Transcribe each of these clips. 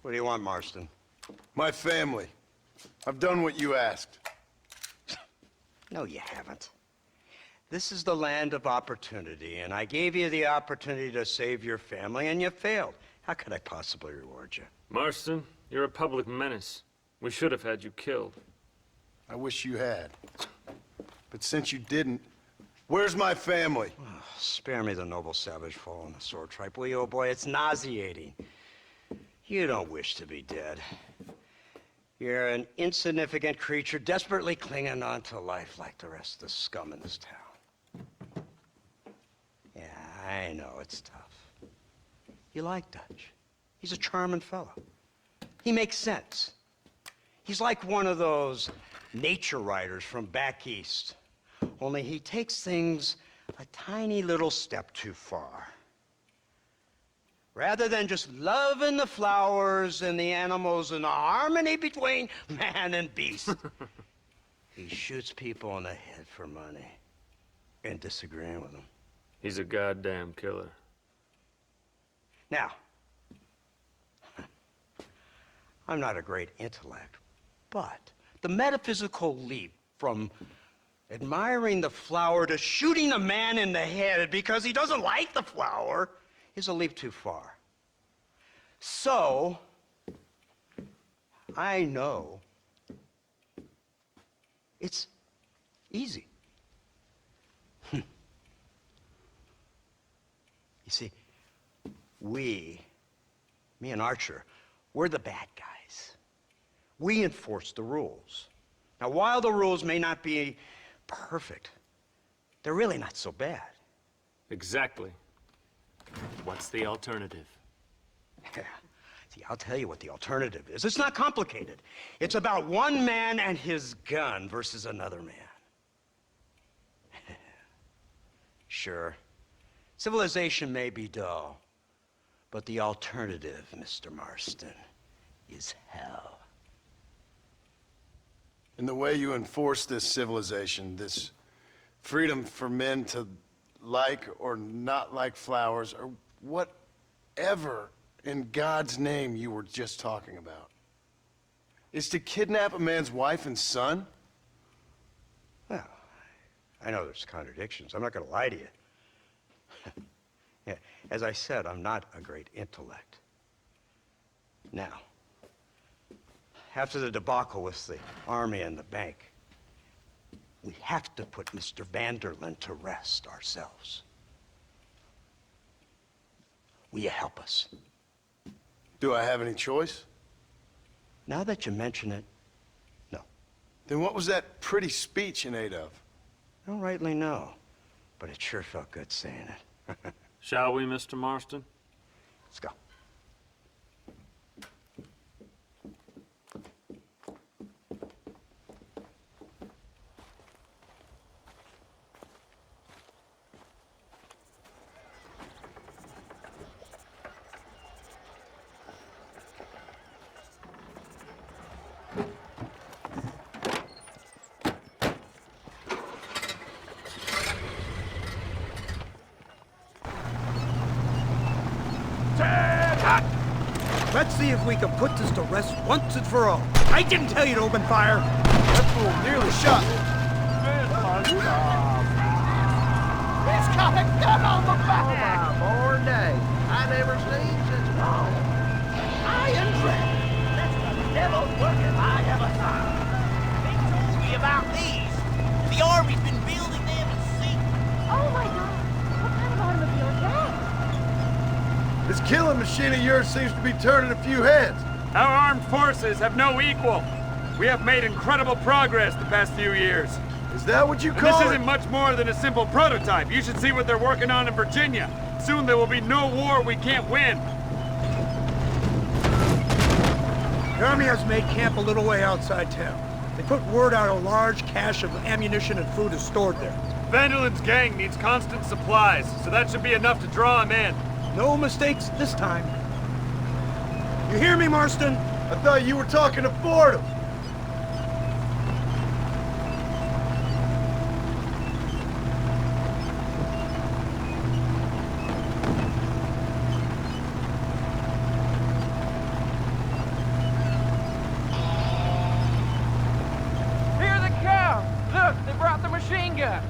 What do you want, Marston? My family. I've done what you asked. No, you haven't. This is the land of opportunity, and I gave you the opportunity to save your family, and you failed. How could I possibly reward you? Marston, you're a public menace. We should have had you killed. I wish you had. But since you didn't, where's my family? Oh, spare me the noble savage fall on the sword tripe, will you, old boy? It's nauseating. You don't wish to be dead. You're an insignificant creature desperately clinging on to life like the rest of the scum in this town. Yeah, I know it's tough. You like Dutch. He's a charming fellow. He makes sense. He's like one of those nature writers from back east. Only he takes things a tiny little step too far. Rather than just loving the flowers and the animals and the harmony between man and beast, he shoots people in the head for money and disagreeing with them. He's a goddamn killer. Now, I'm not a great intellect, but the metaphysical leap from admiring the flower to shooting a man in the head because he doesn't like the flower is a leap too far. So, I know it's easy. You see, me and Archer, we're the bad guys. We enforce the rules. Now, while the rules may not be perfect, they're really not so bad. Exactly. What's the alternative? Yeah. See, I'll tell you what the alternative is. It's not complicated. It's about one man and his gun versus another man. Sure, civilization may be dull, but the alternative, Mr. Marston, is hell. And the way you enforce this civilization, this freedom for men to like or not like flowers, or whatever in God's name you were just talking about, is to kidnap a man's wife and son? Well, I know there's contradictions. I'm not going to lie to you. Yeah, as I said, I'm not a great intellect. Now, after the debacle with the army and the bank, we have to put Mr. Vanderlyn to rest ourselves. Will you help us? Do I have any choice? Now that you mention it, no. Then what was that pretty speech in aid of? I don't rightly know, but it sure felt good saying it. Shall we, Mr. Marston? Let's go. Let's see if we can put this to rest once and for all. I didn't tell you to open fire. That fool nearly shot me. He's got a gun on the back! Oh, my born day. I never seen such a long. Iron Dragon. That's the devil's working I ever saw. They told me about these. The army's been building them in sea. Oh my God! What kind of automobile is that? This killing machine of yours seems to be turning a few heads. Our armed forces have no equal. We have made incredible progress the past few years. Is that what you And call this it? isn't much more than a simple prototype. You should see what they're working on in Virginia. Soon there will be no war we can't win. The army has made camp a little way outside town. They put word out a large cache of ammunition and food is stored there. Vanderlyn's gang needs constant supplies, so that should be enough to draw him in. No mistakes this time. You hear me, Marston? I thought you were talking to Fordham. got?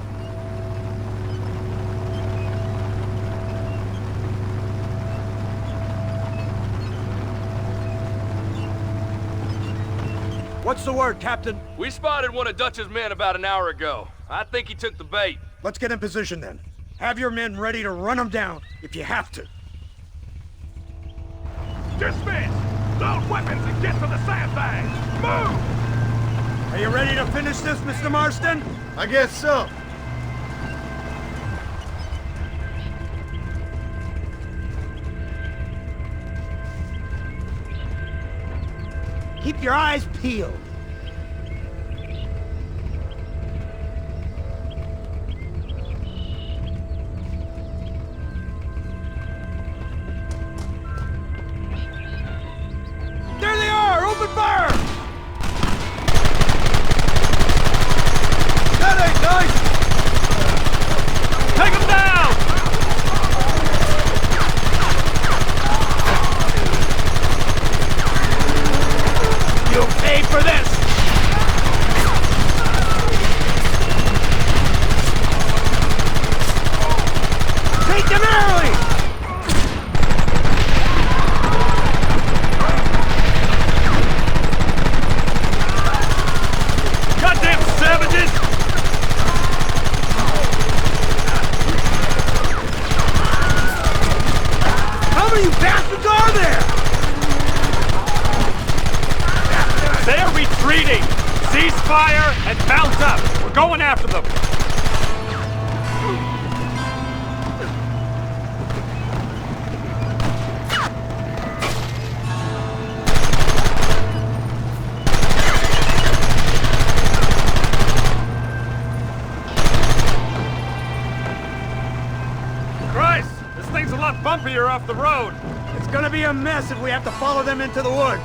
What's the word, Captain? We spotted one of Dutch's men about an hour ago. I think he took the bait. Let's get in position then. Have your men ready to run them down if you have to. Dismiss! Load weapons and get to the sandbags! Move! Are you ready to finish this, Mr. Marston? I guess so. Keep your eyes peeled. There they are! Open fire! That ain't nice! Take them down! You'll pay for this! Take them early! Goddamn savages! How many bastards are there? They're retreating! Cease fire and mount up! We're going after them! Christ! This thing's a lot bumpier off the road! It's gonna be a mess if we have to follow them into the woods.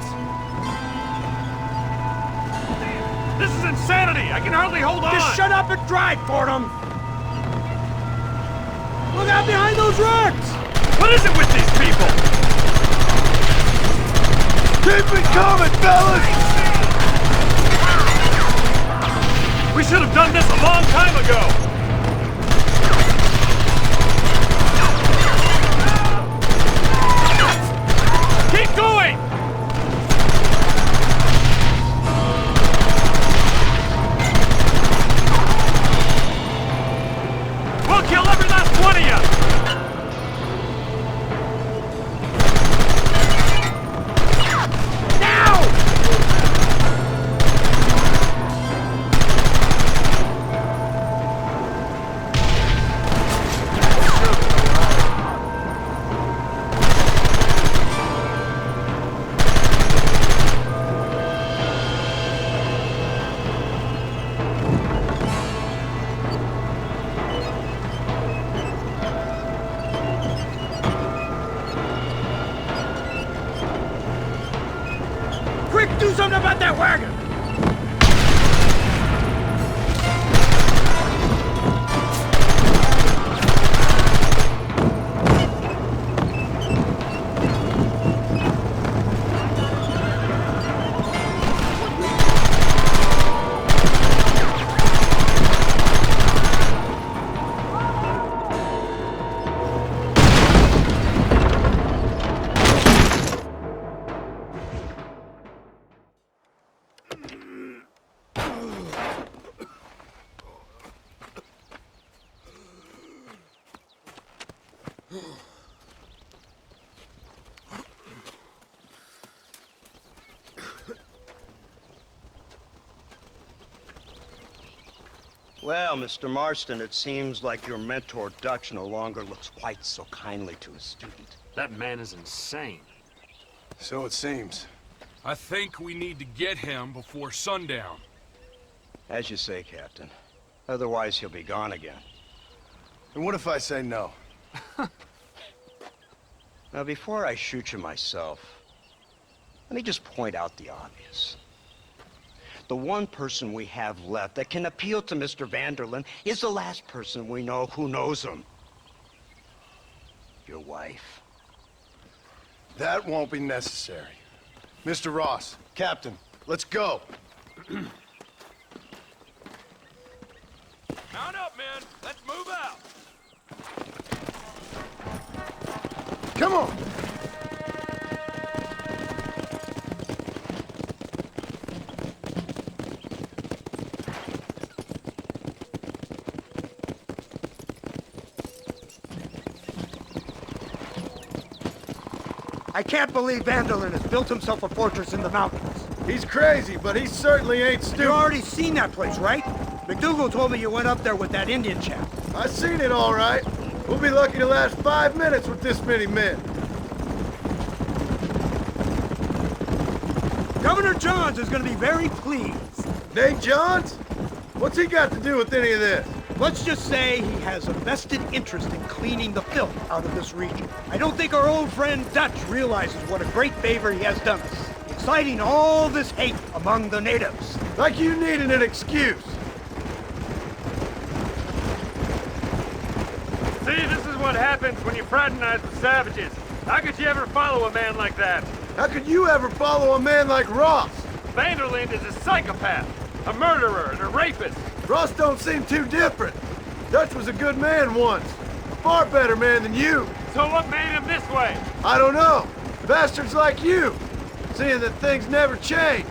This is insanity! I can hardly hold on! Just shut up and drive, Fordham! Look out behind those rocks! What is it with these people? Keep it coming, fellas! We should have done this a long time ago! Keep going! We'll kill every last one of you! Quick, do something about that wagon! Well, Mr. Marston, it seems like your mentor Dutch no longer looks quite so kindly to his student. That man is insane. So it seems. I think we need to get him before sundown. As you say, Captain. Otherwise, he'll be gone again. And what if I say no? Now, before I shoot you myself, let me just point out the obvious. The one person we have left that can appeal to Mr. Vanderlyn is the last person we know who knows him. Your wife. That won't be necessary. Mr. Ross, Captain, let's go. Mount up, men. Let's move out. Come on! I can't believe Vanderlyn has built himself a fortress in the mountains. He's crazy, but he certainly ain't You've stupid. already seen that place, right? McDougal told me you went up there with that Indian chap. I seen it all right. We'll be lucky to last 5 minutes with this many men. Governor Johns is going to be very pleased. Nate Johns? What's he got to do with any of this? Let's just say he has a vested interest in cleaning the filth out of this region. I don't think our old friend Dutch realizes what a great favor he has done us, inciting all this hate among the natives. Like you needed an excuse. See, this is what happens when you fraternize with savages. How could you ever follow a man like that? How could you ever follow a man like Ross? Vanderlyn is a psychopath, a murderer, and a rapist. Ross don't seem too different. Dutch was a good man once. A far better man than you. So what made him this way? I don't know. Bastards like you. Seeing that things never change.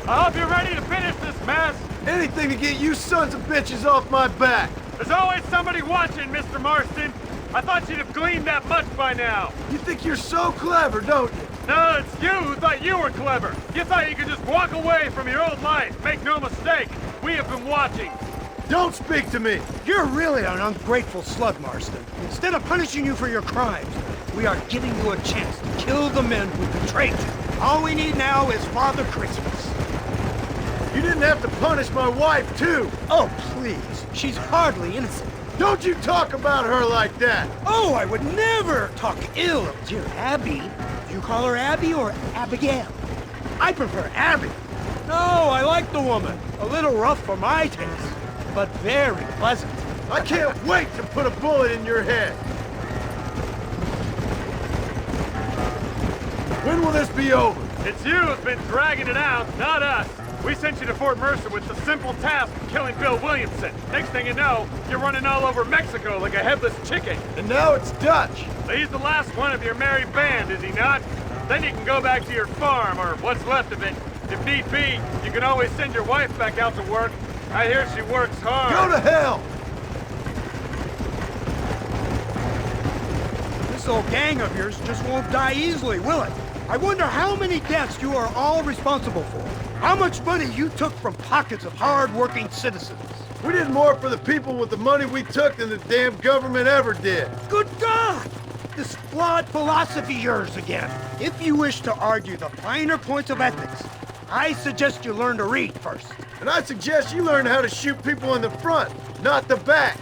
I hope you're ready to finish this mess. Anything to get you sons of bitches off my back. There's always somebody watching, Mr. Marston. I thought you'd have gleaned that much by now. You think you're so clever, don't you? No, it's you who thought you were clever. You thought you could just walk away from your old life. Make no mistake, we have been watching. Don't speak to me. You're really an ungrateful slug, Marston. Instead of punishing you for your crimes, we are giving you a chance to kill the men who betrayed you. All we need now is Father Christmas. You didn't have to punish my wife, too. Oh, please. She's hardly innocent. Don't you talk about her like that. Oh, I would never talk ill of dear Abby. Do you call her Abby or Abigail? I prefer Abby. No, I like the woman. A little rough for my taste, but very pleasant. I can't wait to put a bullet in your head. When will this be over? It's you who's been dragging it out, not us. We sent you to Fort Mercer with the simple task of killing Bill Williamson. Next thing you know, you're running all over Mexico like a headless chicken. And now it's Dutch. So he's the last one of your merry band, is he not? Then you can go back to your farm, or what's left of it. If need be, you can always send your wife back out to work. I hear she works hard. Go to hell. This old gang of yours just won't die easily, will it? I wonder how many deaths you are all responsible for. How much money you took from pockets of hard-working citizens. We did more for the people with the money we took than the damn government ever did. Good God! This flawed philosophy of yours again. If you wish to argue the finer points of ethics, I suggest you learn to read first. And I suggest you learn how to shoot people in the front, not the back.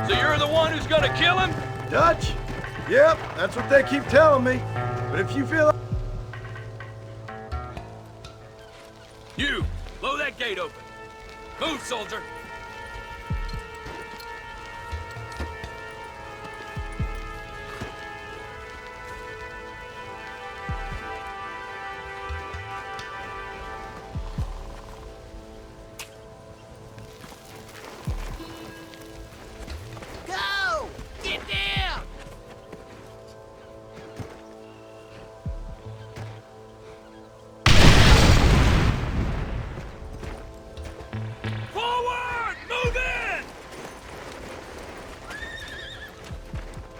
So you're the one who's gonna kill him? Dutch? Yep, that's what they keep telling me. But if you feel... You, blow that gate open. Move, soldier. Go! Get down! Forward! Move in!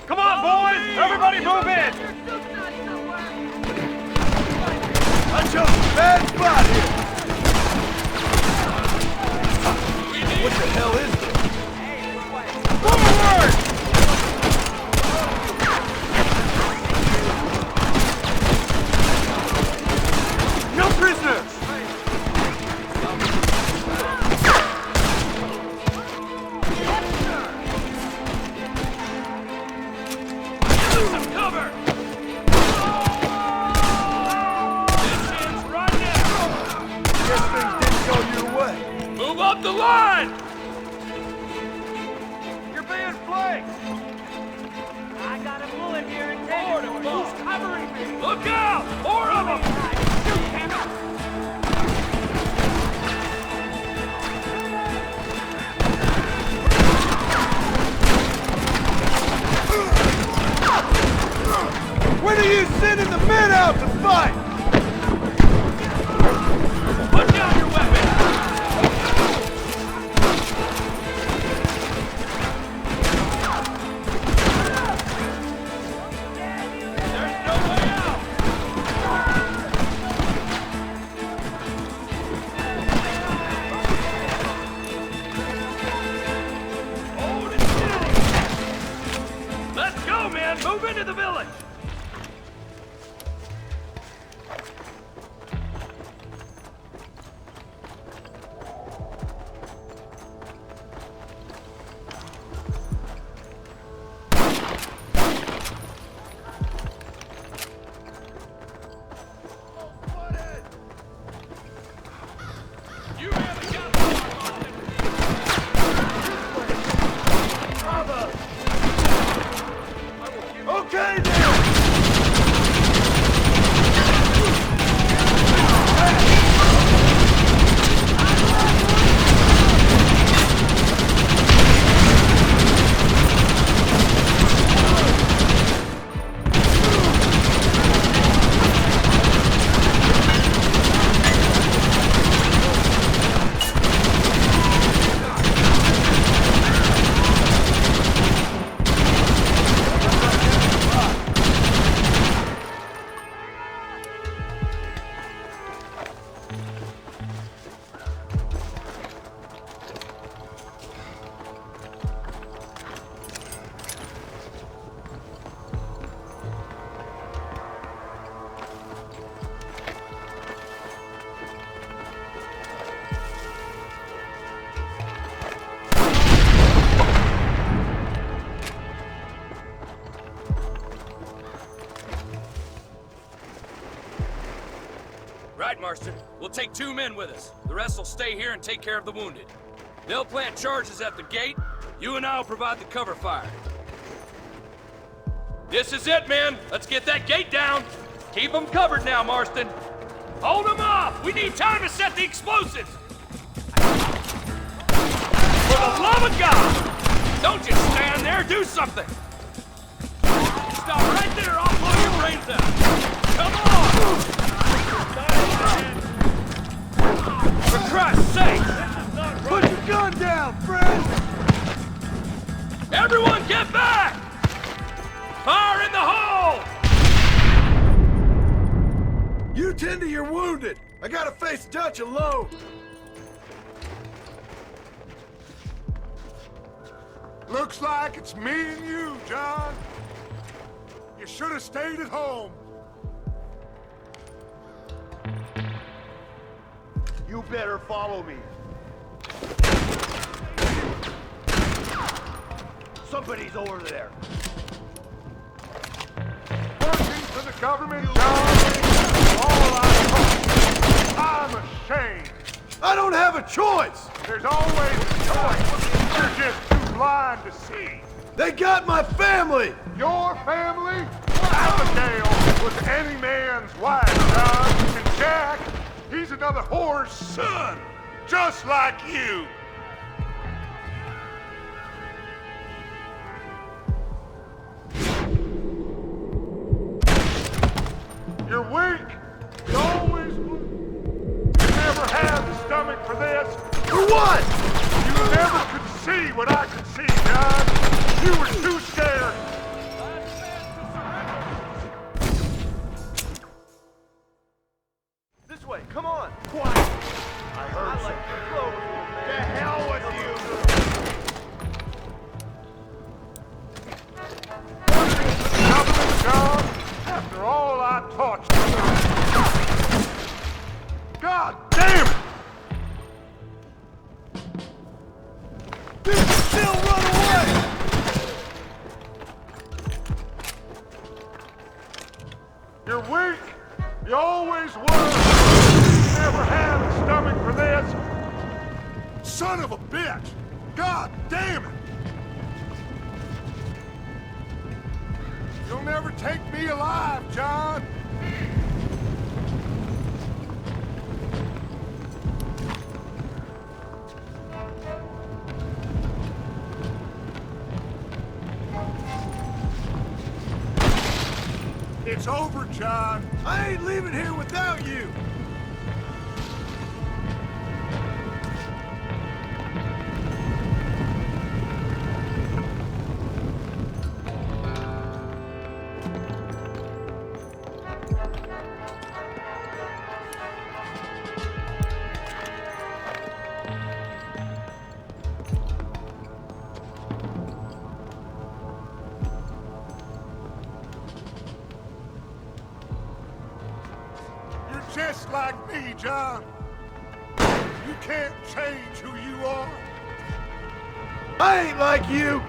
Come on, boys! Everybody move in! I chose a bad spot here. What the hell is this? Forward! No prisoners! Some cover! This ends right now! Guess things didn't go your way. Move up the line! You're being flanked! I got a bullet here in Forward, Who's boss. covering me? Look out! Four of them! When are you sending the men out to fight? Put down your weapon! There's no way out! Hold it steady! Let's go, man! Move into the village! You haven't got Okay then! Right, Marston. We'll take 2 men with us. The rest will stay here and take care of the wounded. They'll plant charges at the gate. You and I'll provide the cover fire. This is it, men. Let's get that gate down. Keep them covered now, Marston. Hold them off. We need time to set the explosives. For the love of God! Don't just stand there. Do something. Stop right there. I'll blow your brains out. Come on! For Christ's sake! Put your gun down, friend! Everyone get back! Fire in the hole! You tend to your wounded. I gotta face Dutch alone. Looks like it's me and you, John. You should have stayed at home. You better follow me. Somebody's over there. Working for the government, John. All I'm ashamed. I don't have a choice! There's always a choice. You're just too blind to see. They got my family! Your family? Abigail was any man's wife, John. And Jack, he's another whore's son. Just like you. You're weak. You always will. You never had the stomach for this. For what? You never could see what I could see, John. You were too scared. This way, come on! Quiet! I heard like your clothes, old man. To hell with you! Government job after all I taught you. God damn it! You can still run away! You're weak. You always were. You never had a stomach for this. Son of a bitch! God damn it! You'll never take me alive, John. It's over, John. I ain't leaving here without you! Just like me, John. You can't change who you are. I ain't like you!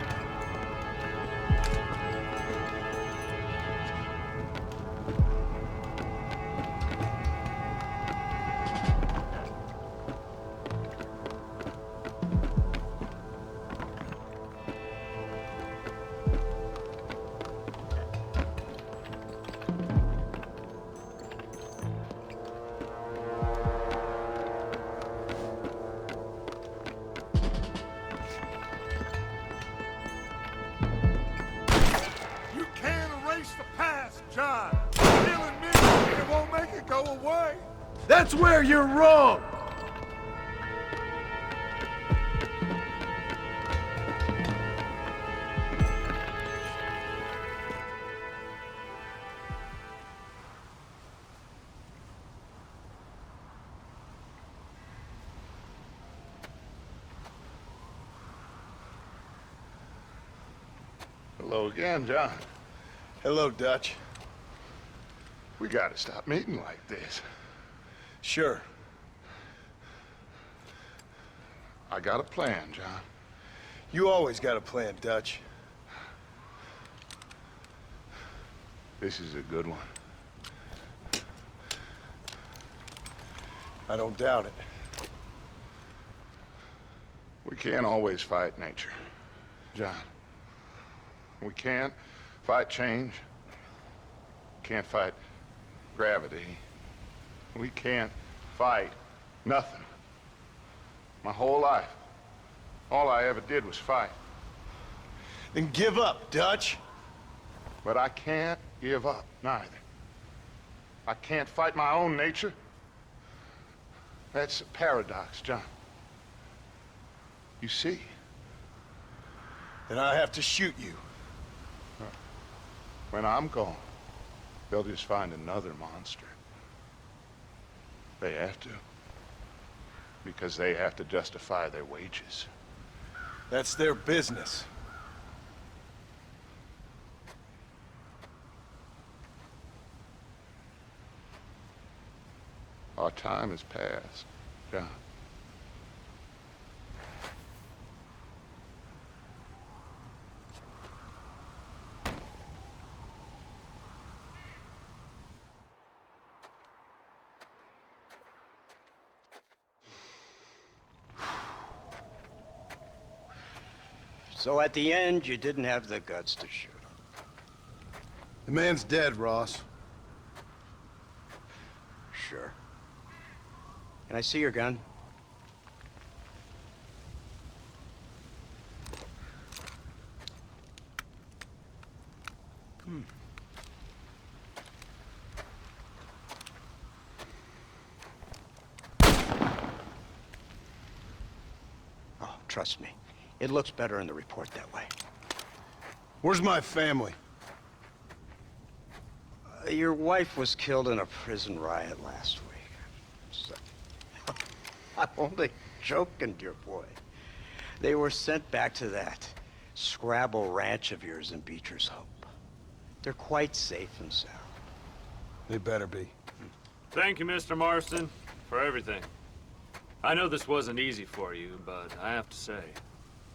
John, killing me, it won't make it go away. That's where you're wrong! Hello again, John. Hello, Dutch. We gotta stop meeting like this. Sure. I got a plan, John. You always got a plan, Dutch. This is a good one. I don't doubt it. We can't always fight nature, John. We can't fight change. Can't fight gravity. We can't fight nothing. My whole life, all I ever did was fight. Then give up, Dutch. But I can't give up, neither. I can't fight my own nature. That's a paradox, John. You see? Then I have to shoot you. When I'm gone, they'll just find another monster. They have to. Because they have to justify their wages. That's their business. Our time has passed, John. So at the end, you didn't have the guts to shoot him. The man's dead, Ross. Sure. Can I see your gun? Oh, trust me. It looks better in the report that way. Where's my family? Your wife was killed in a prison riot last week. So, I'm only joking, dear boy. They were sent back to that Scrabble ranch of yours in Beecher's Hope. They're quite safe and sound. They better be. Thank you, Mr. Marston, for everything. I know this wasn't easy for you, but I have to say,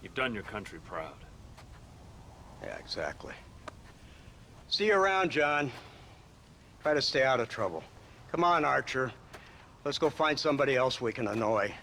you've done your country proud. Yeah, exactly. See you around, John. Try to stay out of trouble. Come on, Archer. Let's go find somebody else we can annoy.